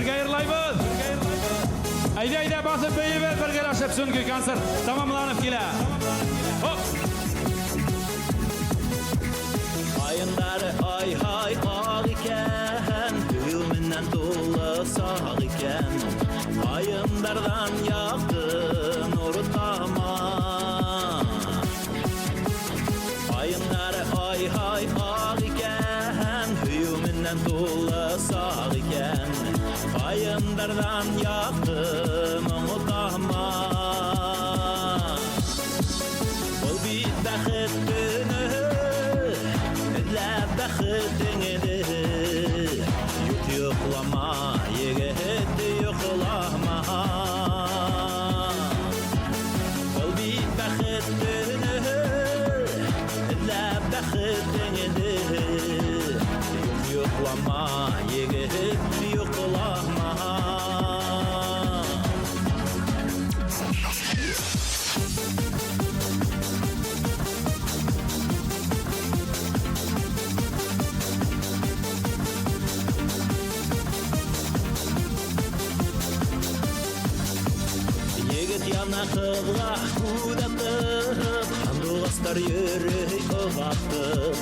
Birge yırlayız. Ayda basıp beyiver birge aşıp so'nggi konsert tamamlanıp kela. Hop. Ayınları ay hay ağ iken, düğümünden dolu sağ iken, ayınlardan yaktın ortama. Ayınları ay hay ağ iken, düğümünden dolu sağ iken, ayınlardan yaktın ortama. Ol bir bәхет tönö, бәхетіңді юклама, егет юклама. Ол бит бәхет tönö, бәхетіңді юклама, егет юклама. Yana kıvla kudatıp, Handulastlar yürüy ovatıp,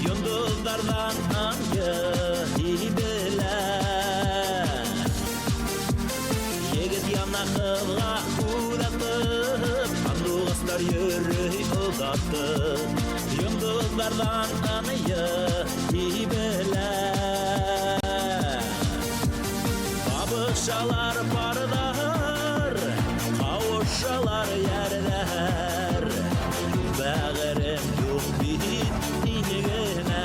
Yıldızlardan anca hibeler. Yegit yana kıvla kudatıp, Handulastlar yürüy ovatıp, Yıldızlardan anca hibeler. Babışalar pardar, kavuşalar yerler, Bağırım yok bittiğine.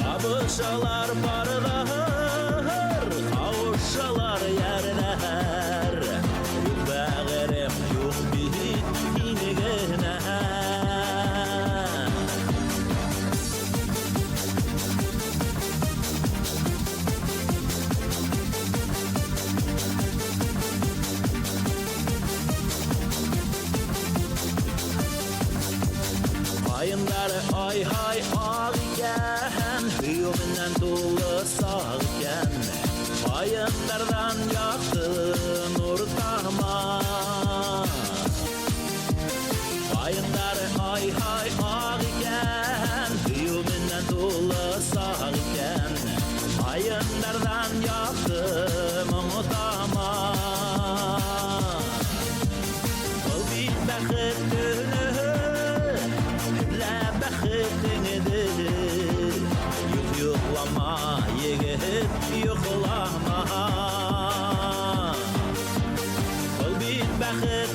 Babışalar pardar, kavuşalar yerler, Bağırım yok bittiğine. Ayınları ay hay ağ iken, düğümünden dolu sağ iken, ayınlardan yaktın ortama. Ayınları ay hay ağ iken, düğümünden dolu sağ iken, ayınlardan yaktın ortama. Ol bir bәхет tönö, bәхетіңді юклама, егет юклама. Ol bir bәхет